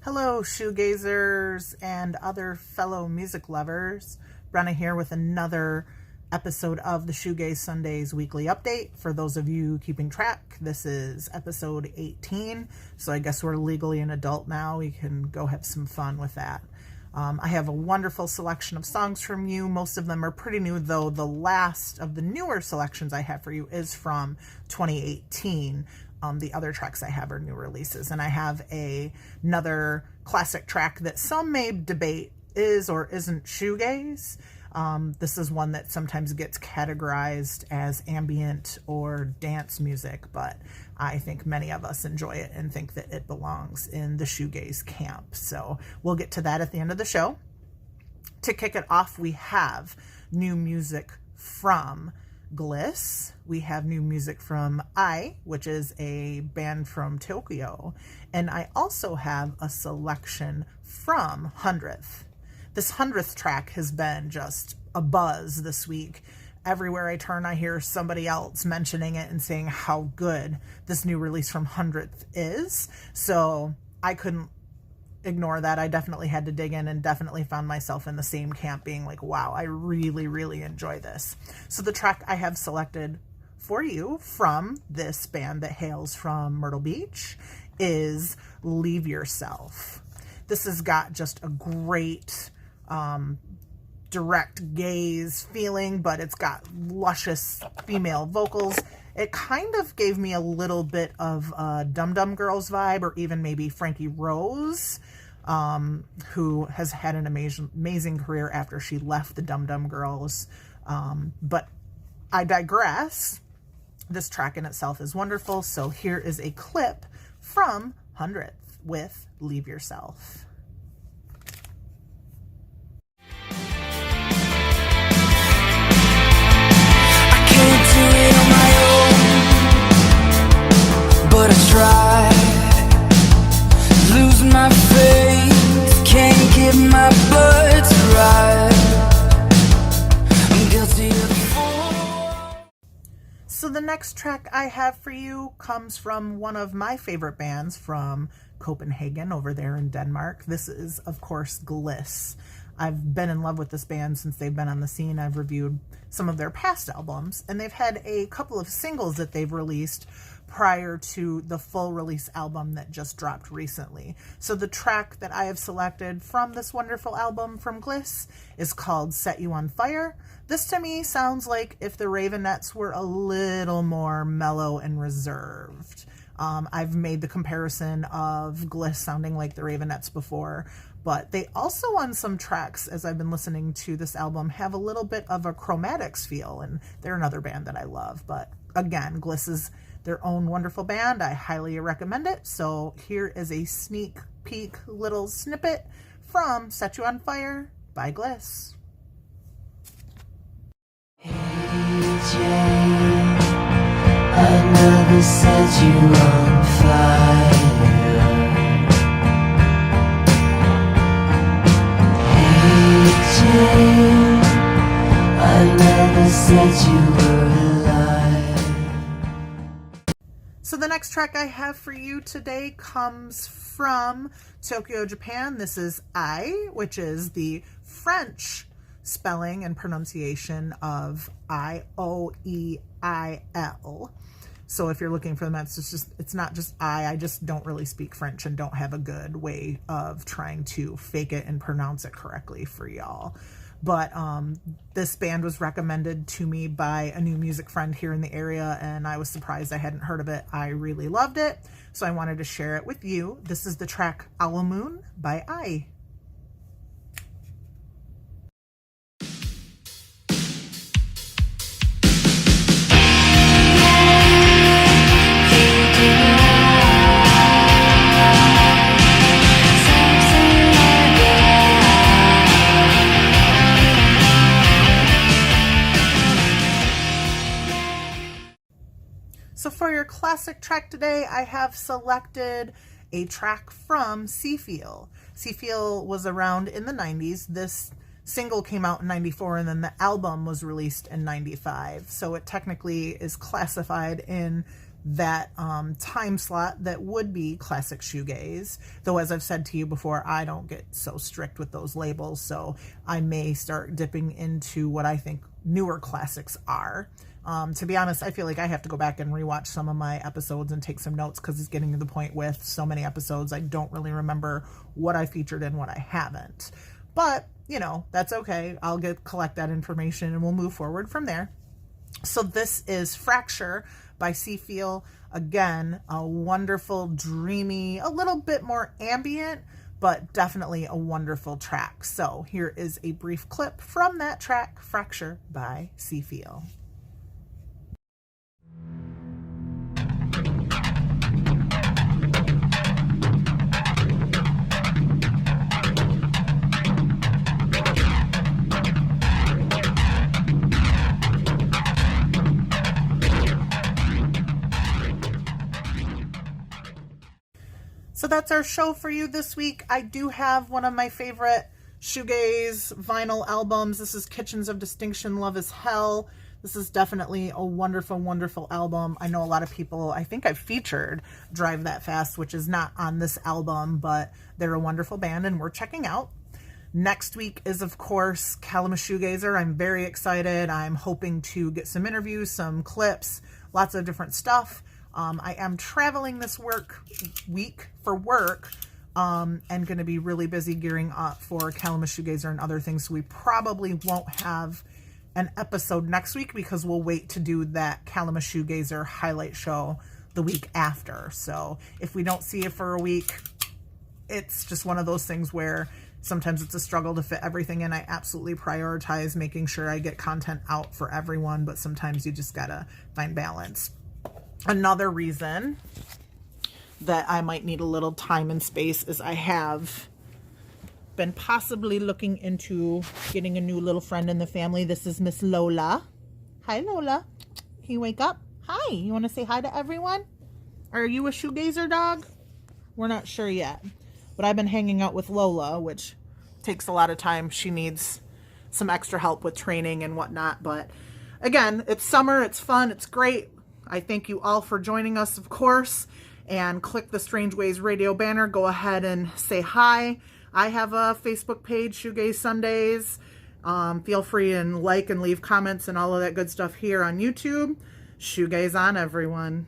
Hello, shoegazers and other fellow music lovers. Brenna here with another episode of the Shoegaze Sundays weekly update. For those of you keeping track, this is episode 18, so I guess we're legally an adult now. We can go have some fun with that. I have a wonderful selection of songs from you. Most of them are pretty new, though the last of the newer selections I have for you is from 2018. The other tracks I have are new releases, and I have another classic track that some may debate is or isn't shoegaze. This is one that sometimes gets categorized as ambient or dance music, but I think many of us enjoy it and think that it belongs in the shoegaze camp. So we'll get to that at the end of the show. To kick it off, we have new music from Gliss. We have new music from which is a band from Tokyo, and I also have a selection from Hundredth. This Hundredth track has been just a buzz this week. Everywhere I turn, I hear somebody else mentioning it and saying how good this new release from Hundredth is. So I couldn't ignore that. I definitely had to dig in and definitely found myself in the same camp being like, wow, I really, really enjoy this. So the track I have selected for you from this band that hails from Myrtle Beach is Leave Yourself. This has got just a great direct gaze feeling, but it's got luscious female vocals. It kind of gave me a little bit of a Dum Dum Girls vibe, or even maybe Frankie Rose, who has had an amazing career after she left the Dum Dum Girls. But I digress. This track in itself is wonderful. So here is a clip from Hundredth with Leave Yourself. But I try, lose my faith, can't get my blood to ride. I'm guilty of the fall. So the next track I have for you comes from one of my favorite bands from Copenhagen over there in Denmark. This is, of course, Gliss. I've been in love with this band since they've been on the scene. I've reviewed some of their past albums, and they've had a couple of singles that they've released prior to the full release album that just dropped recently. So the track that I have selected from this wonderful album from Gliss is called Set You on Fire. This to me sounds like if the Ravenettes were a little more mellow and reserved. I've made the comparison of Gliss sounding like the Ravenettes before, but they also on some tracks, as I've been listening to this album, have a little bit of a Chromatics feel, and they're another band that I love. But again, Gliss is their own wonderful band. I highly recommend it. So here is a sneak peek little snippet from Set You on Fire by Gliss. Hey Jane, I never set you on fire. Hey Jane, I never said you were alive. So the next track I have for you today comes from Tokyo, Japan. This is which is the French spelling and pronunciation of OEIL. So if you're looking for them, it's not just I just don't really speak French and don't have a good way of trying to fake it and pronounce it correctly for y'all. But this band was recommended to me by a new music friend here in the area, and I was surprised I hadn't heard of it. I really loved it, so I wanted to share it with you. This is the track Owl Moon by So for your classic track today, I have selected a track from Seefeel. Seefeel was around in the 90s. This single came out in 94, and then the album was released in 95. So it technically is classified in that time slot that would be classic shoegaze. Though, as I've said to you before, I don't get so strict with those labels, so I may start dipping into what I think newer classics are. To be honest, I feel like I have to go back and rewatch some of my episodes and take some notes, because it's getting to the point with so many episodes I don't really remember what I featured and what I haven't. But, you know, that's okay. I'll collect that information and we'll move forward from there. So this is Fracture by Seefeel. Again, a wonderful, dreamy, a little bit more ambient, but definitely a wonderful track. So here is a brief clip from that track, Fracture by Seefeel. So that's our show for you this week. I do have one of my favorite shoegaze vinyl albums. This is Kitchens of Distinction, Love is Hell. This is definitely a wonderful, wonderful album. I know a lot of people, I think I've featured Drive That Fast, which is not on this album, but they're a wonderful band and we're checking out. Next week is, of course, Calama Shoegazer. I'm very excited. I'm hoping to get some interviews, some clips, lots of different stuff. I am traveling this week for work and going to be really busy gearing up for Calama Shoegazer and other things. So we probably won't have an episode next week because we'll wait to do that Calama Shoegazer highlight show the week after. So if we don't see you for a week, it's just one of those things where sometimes it's a struggle to fit everything in. I absolutely prioritize making sure I get content out for everyone, but sometimes you just gotta find balance. Another reason that I might need a little time and space is I have been possibly looking into getting a new little friend in the family. This is Miss Lola. Hi, Lola. Can you wake up? Hi. You want to say hi to everyone? Are you a shoegazer dog? We're not sure yet. But I've been hanging out with Lola, which takes a lot of time. She needs some extra help with training and whatnot. But again, it's summer. It's fun. It's great. I thank you all for joining us, of course, and click the Strange Ways Radio banner. Go ahead and say hi. I have a Facebook page, Shoegaze Sundays. Feel free and like and leave comments and all of that good stuff here on YouTube. Shoegaze on, everyone.